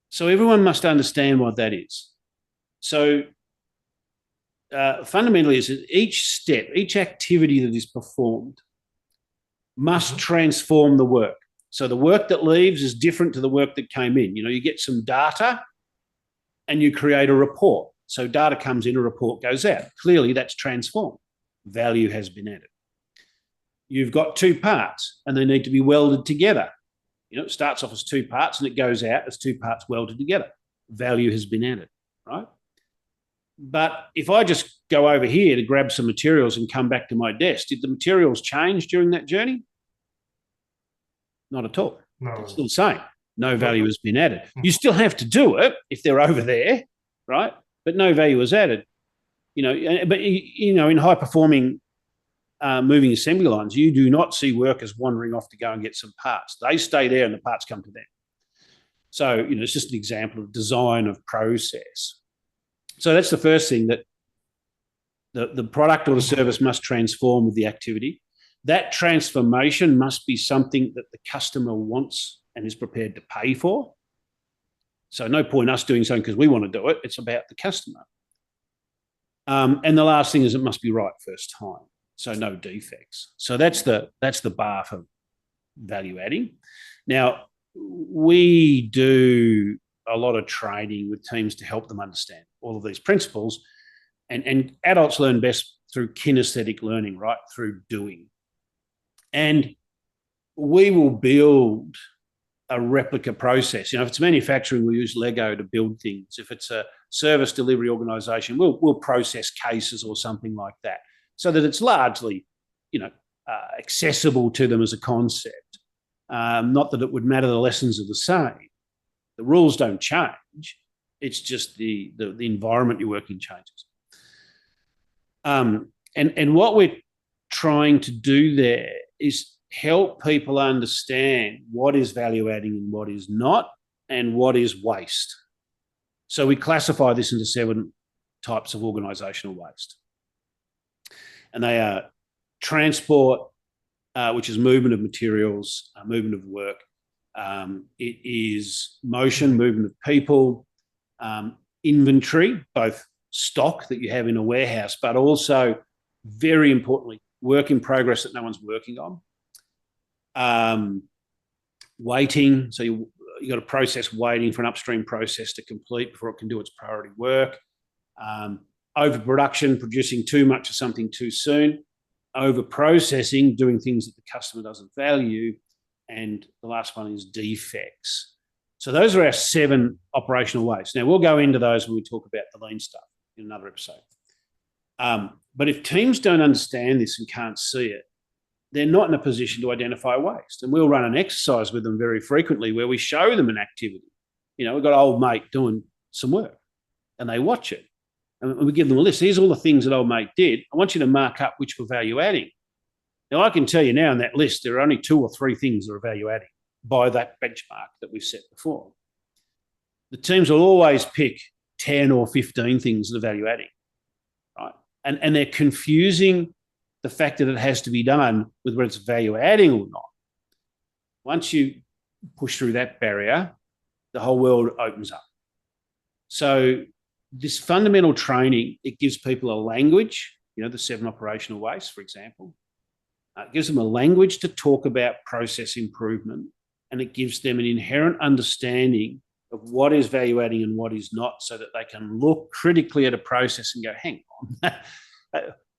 So everyone must understand what that is. So fundamentally, is that each step, each activity that is performed must transform the work. So the work that leaves is different to the work that came in. You know, you get some data and you create a report. So data comes in, a report goes out. Clearly, that's transformed. Value has been added. You've got two parts and they need to be welded together. You know, it starts off as two parts and it goes out as two parts welded together. Value has been added, right? But if I just go over here to grab some materials and come back to my desk, did the materials change during that journey? Not at all. No. It's still the same. No value has been added. You still have to do it if they're over there, right? But no value is added. You know, but you know, in high-performing moving assembly lines, you do not see workers wandering off to go and get some parts. They stay there and the parts come to them. So, you know, it's just an example of design of process. So that's the first thing, that the product or the service must transform with the activity. That transformation must be something that the customer wants and is prepared to pay for. So no point us doing something because we want to do it. It's about the customer. And the last thing is it must be right first time. So no defects. So that's the bar for value adding. Now, we do a lot of training with teams to help them understand all of these principles. And adults learn best through kinesthetic learning, right? Through doing. And we will build a replica process. You know, if it's manufacturing, we use Lego to build things. If it's a service delivery organisation, we'll process cases or something like that, so that it's largely, you know, accessible to them as a concept. Not that it would matter, the lessons are the same. The rules don't change. It's just the environment you're working changes. And what we're trying to do there is help people understand what is value adding and what is not, and what is waste. So we classify this into 7 types of organisational waste. And they are transport, which is movement of materials, movement of work. It is motion, movement of people, inventory, both stock that you have in a warehouse, but also, very importantly, work in progress that no one's working on. Waiting, so you got to process waiting for an upstream process to complete before it can do its priority work. Overproduction, producing too much of something too soon. Over-processing, doing things that the customer doesn't value. And the last one is defects. So those are our 7 operational waste. Now, we'll go into those when we talk about the lean stuff in another episode. But if teams don't understand this and can't see it, they're not in a position to identify waste. And we'll run an exercise with them very frequently where we show them an activity. You know, we've got an old mate doing some work and they watch it. And we give them a list. Here's all the things that old mate did. I want you to mark up which were value adding. Now, I can tell you now in that list, there are only 2 or 3 things that are value adding by that benchmark that we've set before. The teams will always pick 10 or 15 things that are value adding, right? And they're confusing the fact that it has to be done with whether it's value adding or not. Once you push through that barrier, the whole world opens up. So this fundamental training, it gives people a language. the 7 operational wastes, for example. It gives them a language to talk about process improvement, and it gives them an inherent understanding of what is value adding and what is not, so that they can look critically at a process and go, hang on,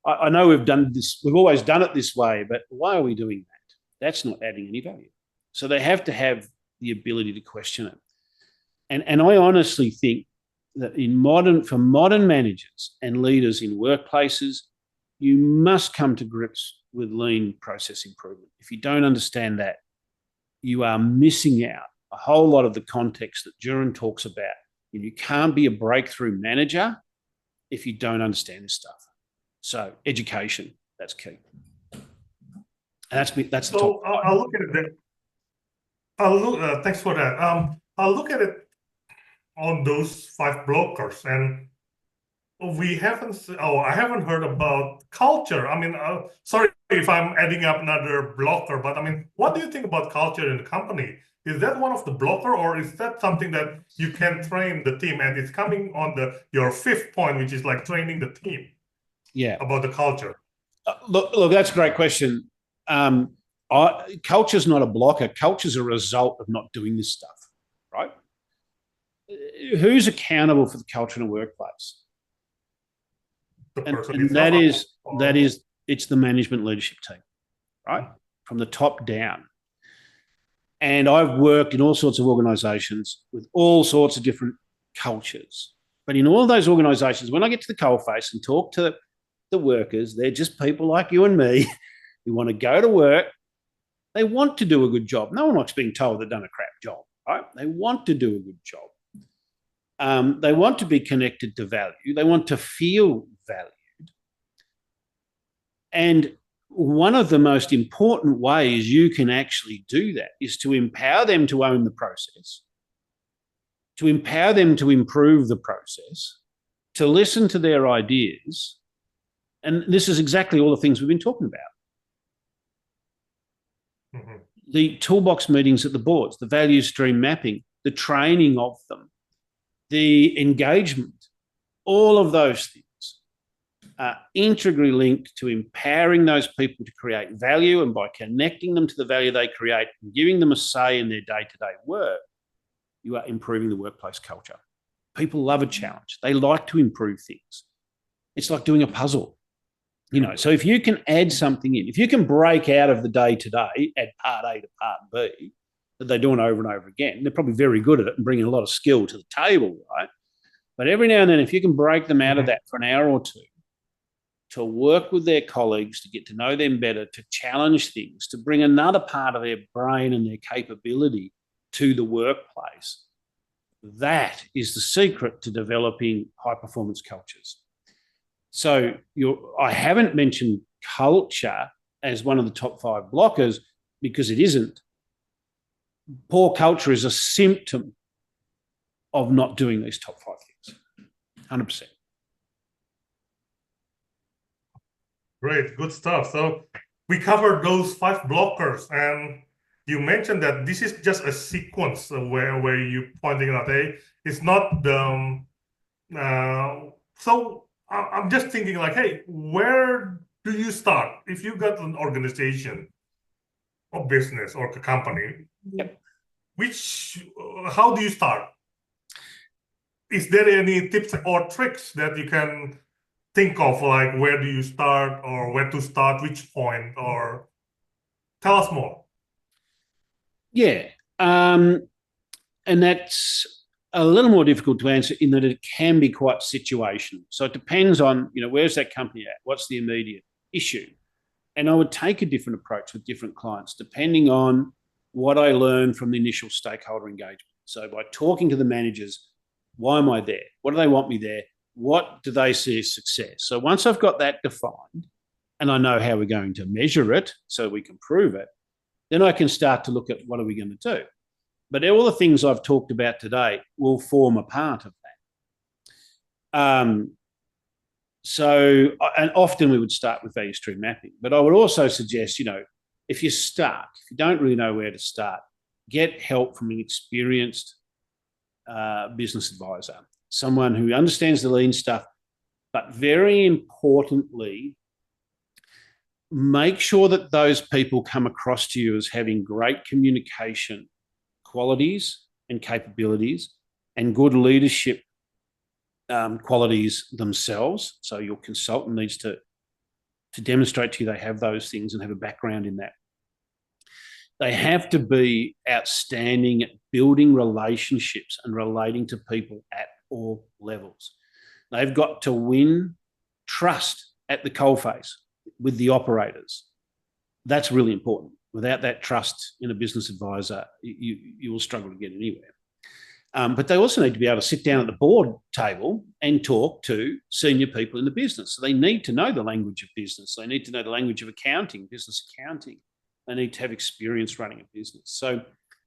I know we've done this, we've always done it this way, but why are we doing that? That's not adding any value. So they have to have the ability to question it. And I honestly think that for modern managers and leaders in workplaces, you must come to grips with lean process improvement. If you don't understand that, you are missing out a whole lot of the context that Duran talks about. And you can't be a breakthrough manager if you don't understand this stuff. So education, that's key. And that's the top. I'll look at it. Thanks for that. I'll look at it on those 5 blockers, and I haven't heard about culture. I mean, sorry if I'm adding up another blocker, but I mean, what do you think about culture in the company? Is that one of the blocker, or is that something that you can train the team? And it's coming on your 5th point, which is like training the team. Yeah, about the culture. Look, that's a great question. Culture's not a blocker. Culture's a result of not doing this stuff, right? Who's accountable for the culture in a workplace? And that is it's the management leadership team, right? From the top down. And I've worked in all sorts of organisations with all sorts of different cultures. But in all those organisations, when I get to the coalface and talk to the workers, they're just people like you and me who want to go to work. They want to do a good job. No one likes being told they've done a crap job, right? They want to do a good job. They want to be connected to value. They want to feel valued. And one of the most important ways you can actually do that is to empower them to own the process, to empower them to improve the process, to listen to their ideas. And this is exactly all the things we've been talking about. Mm-hmm. The toolbox meetings at the boards, the value stream mapping, the training of them, the engagement, all of those things are integrally linked to empowering those people to create value, and by connecting them to the value they create and giving them a say in their day-to-day work, you are improving the workplace culture. People love a challenge. They like to improve things. It's like doing a puzzle. So if you can add something in, if you can break out of the day-to-day, add part A to part B, that they're doing over and over again, they're probably very good at it and bringing a lot of skill to the table, right? But every now and then, if you can break them out of that for an hour or two, to work with their colleagues, to get to know them better, to challenge things, to bring another part of their brain and their capability to the workplace, that is the secret to developing high-performance cultures. So I haven't mentioned culture as one of the top 5 blockers because it isn't. Poor culture is a symptom of not doing these top 5 things, 100%. Great, good stuff. So we covered those 5 blockers, and you mentioned that this is just a sequence where you pointing out, hey, it's not the. So I'm just thinking like, hey, where do you start if you got an organization or business or a company? Yep. How do you start? Is there any tips or tricks that you can think of, like where do you start or where to start, which point, or tell us more? Yeah. And that's a little more difficult to answer in that it can be quite situational. So it depends on, where's that company at? What's the immediate issue? And I would take a different approach with different clients depending on what I learned from the initial stakeholder engagement. So by talking to the managers, why am I there? What do they want me there? What do they see as success? So once I've got that defined and I know how we're going to measure it so we can prove it, then I can start to look at what are we going to do. But all the things I've talked about today will form a part of that. And often we would start with value stream mapping. But I would also suggest, if you're stuck, if you don't really know where to start, get help from an experienced business advisor, someone who understands the lean stuff But very importantly, make sure that those people come across to you as having great communication qualities and capabilities and good leadership qualities themselves. So your consultant needs to demonstrate to you they have those things and have a background in that. They have to be outstanding at building relationships and relating to people at all levels. They've got to win trust at the coalface with the operators. That's really important. Without that trust in a business advisor, you will struggle to get anywhere. But they also need to be able to sit down at the board table and talk to senior people in the business. So they need to know the language of business. They need to know the language of accounting, business accounting. They need to have experience running a business. So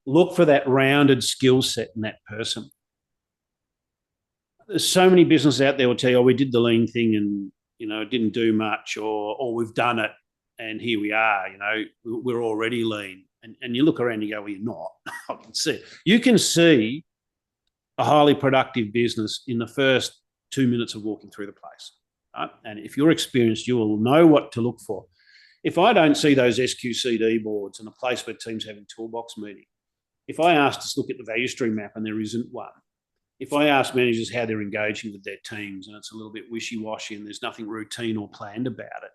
look for that rounded skill set in that person. There's so many businesses out there will tell you, oh, we did the lean thing and, it didn't do much, or we've done it and here we are, we're already lean. And you look around and you go, well, you're not. I can see it. You can see a highly productive business in the first 2 minutes of walking through the place. Right? And if you're experienced, you will know what to look for. If I don't see those SQCD boards and a place where teams having toolbox meeting, if I ask to look at the value stream map and there isn't one, if I ask managers how they're engaging with their teams and it's a little bit wishy-washy and there's nothing routine or planned about it,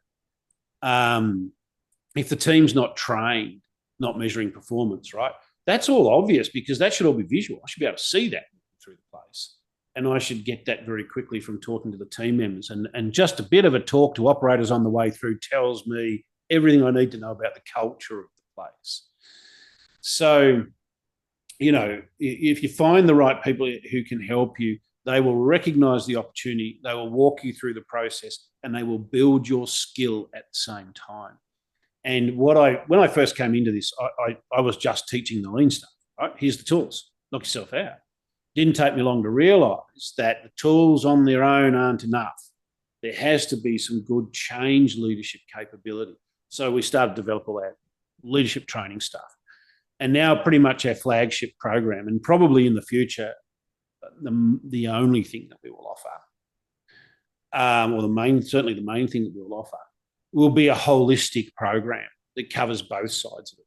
if the team's not trained, not measuring performance, right, that's all obvious because that should all be visual. I should be able to see that through the place. And I should get that very quickly from talking to the team members. And just a bit of a talk to operators on the way through tells me everything I need to know about the culture of the place. So, if you find the right people who can help you, they will recognize the opportunity, they will walk you through the process, and they will build your skill at the same time. And when I first came into this, I was just teaching the lean stuff, right? Here's the tools, knock yourself out. Didn't take me long to realize that the tools on their own aren't enough. There has to be some good change leadership capability. So we started to develop all our leadership training stuff. And now pretty much our flagship program, and probably in the future, the only thing that we will offer, or certainly the main thing that we'll offer, will be a holistic program that covers both sides of it.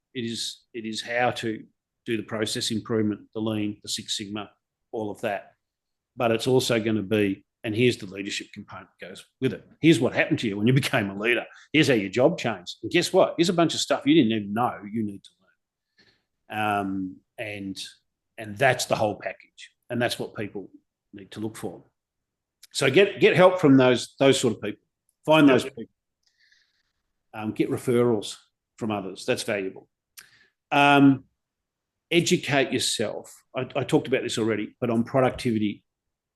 It is how to do the process improvement, the lean, the Six Sigma, all of that. But it's also going to be, and here's the leadership component that goes with it. Here's what happened to you when you became a leader. Here's how your job changed. And guess what? Here's a bunch of stuff you didn't even know you need to learn. And that's the whole package. And that's what people need to look for. So get help from those sort of people. Find those people. Get referrals from others. That's valuable. Educate yourself. I talked about this already, but on productivity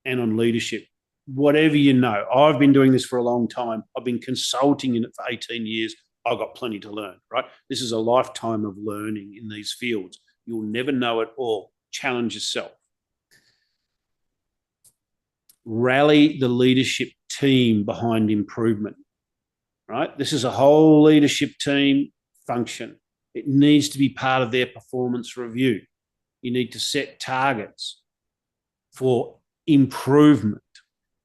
and on leadership, whatever you know. I've been doing this for a long time. I've been consulting in it for 18 years. I've got plenty to learn, right? This is a lifetime of learning in these fields. You'll never know it all. Challenge yourself. Rally the leadership team behind improvement, right? This is a whole leadership team function. It needs to be part of their performance review. You need to set targets for improvement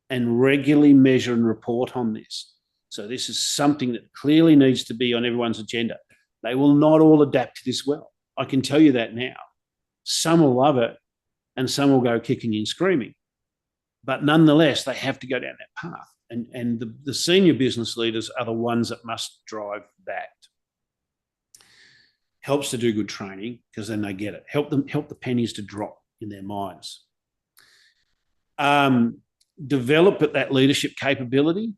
and regularly measure and report on this. So this is something that clearly needs to be on everyone's agenda. They will not all adapt to this well. I can tell you that now. Some will love it and some will go kicking and screaming. But nonetheless, they have to go down that path. And the senior business leaders are the ones that must drive that. Helps to do good training because then they get it. Help the pennies to drop in their minds. Develop that leadership capability.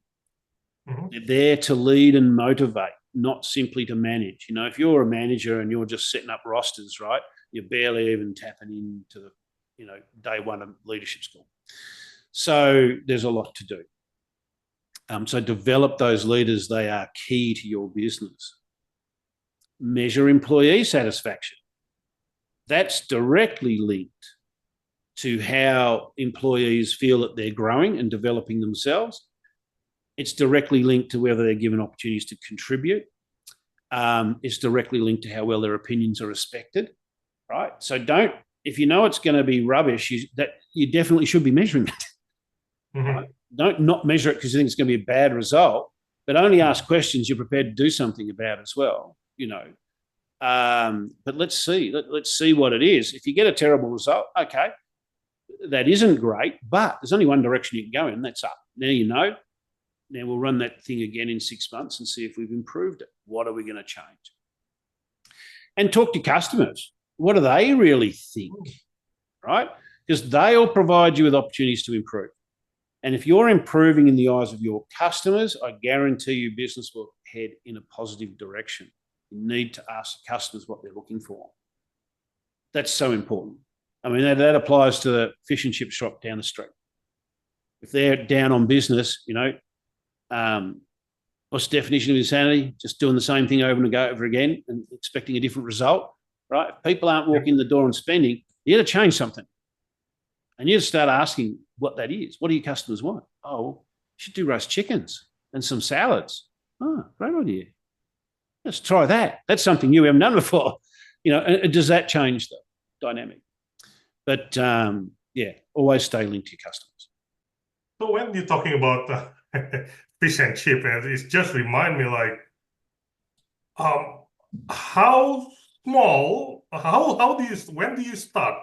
Mm-hmm. They're there to lead and motivate, not simply to manage. If you're a manager and you're just setting up rosters, right, you're barely even tapping into the, day one of leadership school. So there's a lot to do. So develop those leaders. They are key to your business. Measure employee satisfaction. That's directly linked to how employees feel that they're growing and developing themselves. It's directly linked to whether they're given opportunities to contribute. It's directly linked to how well their opinions are respected, right? So if you know it's going to be rubbish, you definitely should be measuring it. Mm-hmm. Right? don't not measure it because you think it's going to be a bad result, but only ask questions you're prepared to do something about as well, you know. But let's see. Let's see what it is. If you get a terrible result, okay, that isn't great, but there's only one direction you can go in, and that's up. Now you know. Now we'll run that thing again in 6 months and see if we've improved it. What are we going to change? And talk to customers. What do they really think, right? Because they'll provide you with opportunities to improve. And if you're improving in the eyes of your customers, I guarantee you business will head in a positive direction. You need to ask the customers what they're looking for. That's so important. I mean, that applies to the fish and chip shop down the street. If they're down on business, you know, what's the definition of insanity? Just doing the same thing over and over again and expecting a different result, right? If people aren't walking in the door and spending, you got to change something. And you start asking what that is. What do your customers want? Oh, well, you should do roast chickens and some salads. Oh, great idea. Let's try that. That's something you haven't done before. You know, and does that change the dynamic? But yeah, always stay linked to your customers. So when you're talking about fish and chip, and it just remind me like, how small, how do you, when do you start?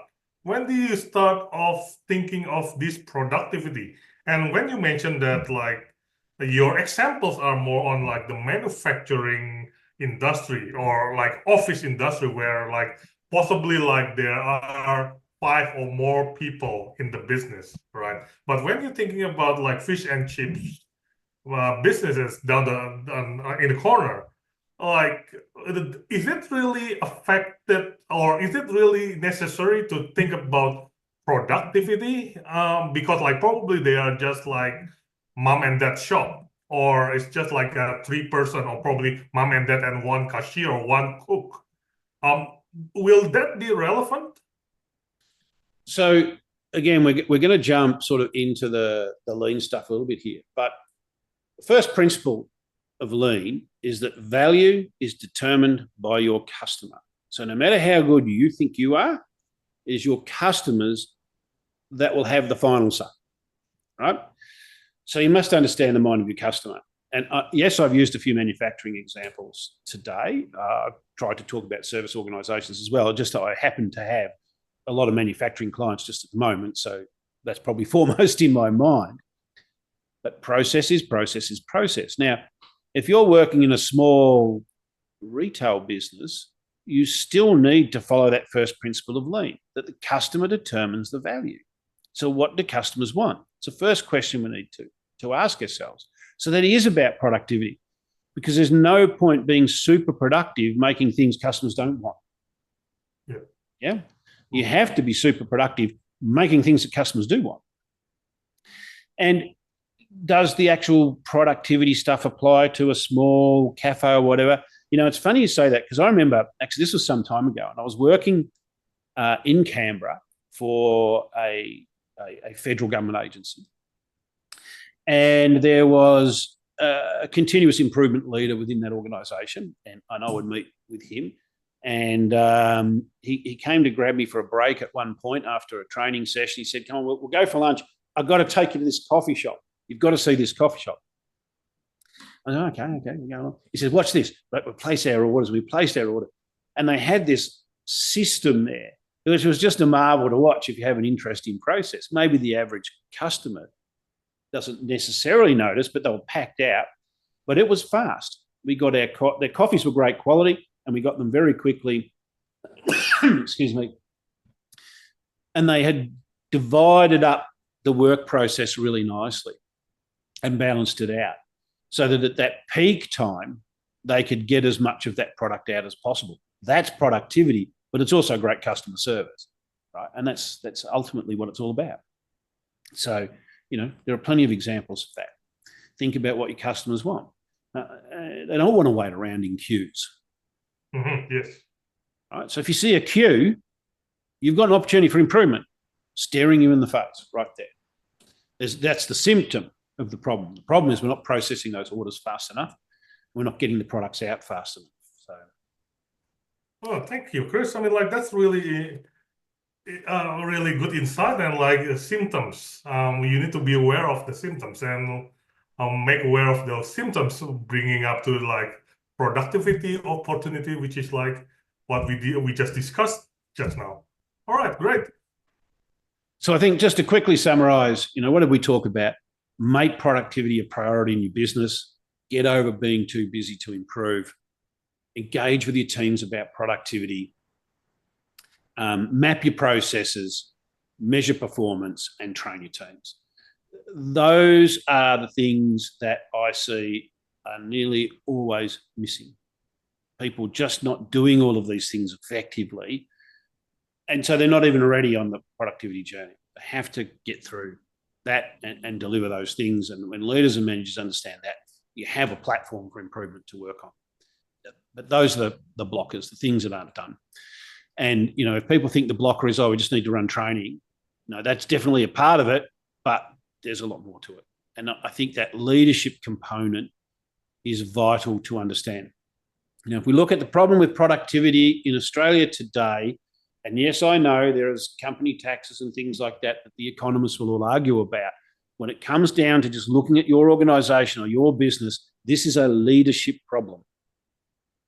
When do you start off thinking of this productivity? And when you mentioned that, like, your examples are more on like the manufacturing industry or like office industry where like possibly like there are 5 or more people in the business, right? But when you're thinking about like fish and chips businesses down in the corner, like, is it really affected or is it really necessary to think about productivity? Because like probably they are just like mom and dad shop, or it's just like a 3-person, or probably mom and dad and 1 cashier or 1 cook. Will that be relevant? So again, we're going to jump sort of into the lean stuff a little bit here. But the first principle of lean is that value is determined by your customer. So no matter how good you think you are, it is your customers that will have the final say, right? So you must understand the mind of your customer. And yes, I've used a few manufacturing examples today. I've tried to talk about service organisations as well. Just I happen to have a lot of manufacturing clients just at the moment, so that's probably foremost in my mind. But process is process. Now, if you're working in a small retail business, you still need to follow that first principle of lean, that the customer determines the value. So what do customers want? It's the first question we need to ask ourselves. So that is about productivity, because there's no point being super productive making things customers don't want. Yeah. You have to be super productive making things that customers do want. And does the actual productivity stuff apply to a small cafe or whatever? You know, it's funny you say that, because I remember, actually, this was some time ago, and I was working in Canberra for a federal government agency. And there was a continuous improvement leader within that organisation, and I would meet with him. And he came to grab me for a break at one point after a training session. He said, come on, we'll go for lunch. I've got to take you to this coffee shop. You've got to see this coffee shop. I said, okay, we're going on. He said, watch this. But we place our orders. We placed our order. And they had this system there, which was just a marvel to watch if you have an interest in process. Maybe the average customer doesn't necessarily notice, but they were packed out. But it was fast. We got their coffees were great quality, and we got them very quickly. Excuse me. And they had divided up the work process really nicely and balanced it out, so that at that peak time, they could get as much of that product out as possible. That's productivity, but it's also great customer service, right? And that's ultimately what it's all about. So, you know, there are plenty of examples of that. Think about what your customers want. They don't want to wait around in queues. Yes. Right? So if you see a queue, you've got an opportunity for improvement staring you in the face right there. That's the symptom of the problem. The problem is we're not processing those orders fast enough. We're not getting the products out fast enough. So, well, thank you, Chris. I mean, like, that's really really good insight and like symptoms. You need to be aware of the symptoms and make aware of those symptoms, bringing up to like productivity opportunity, which is like what we just discussed just now. All right, great. So I think just to quickly summarize, what did we talk about? Make productivity a priority in your business. Get over being too busy to improve. Engage with your teams about productivity. Map your processes, measure performance, and train your teams. Those are the things that I see are nearly always missing. People just not doing all of these things effectively. And so they're not even already on the productivity journey. They have to get through that and deliver those things. And when leaders and managers understand that, you have a platform for improvement to work on. But those are the blockers, the things that aren't done. And, if people think the blocker is, we just need to run training, no, that's definitely a part of it, but there's a lot more to it. And I think that leadership component is vital to understand. If we look at the problem with productivity in Australia today, and yes, I know there is company taxes and things like that the economists will all argue about. When it comes down to just looking at your organisation or your business, this is a leadership problem.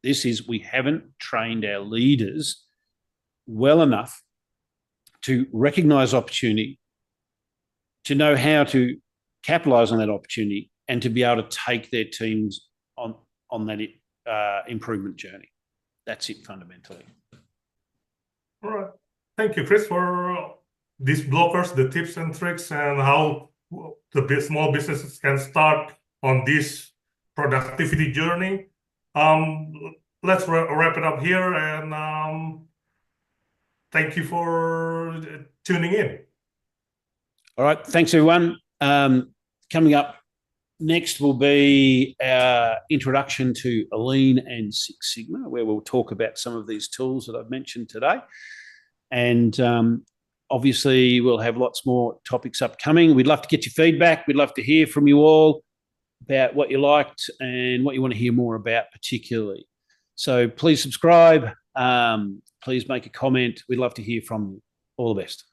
We haven't trained our leaders well enough to recognise opportunity, to know how to capitalise on that opportunity, and to be able to take their teams on that improvement journey. That's it fundamentally. All right. Thank you, Chris, for these blockers, the tips and tricks, and how the small businesses can start on this productivity journey. Let's wrap it up here, and thank you for tuning in. All right. Thanks, everyone. Coming up next will be our introduction to Lean and Six Sigma, where we'll talk about some of these tools that I've mentioned today. And obviously, we'll have lots more topics upcoming. We'd love to get your feedback. We'd love to hear from you all about what you liked and what you want to hear more about particularly. So please subscribe. Please make a comment. We'd love to hear from you. All the best.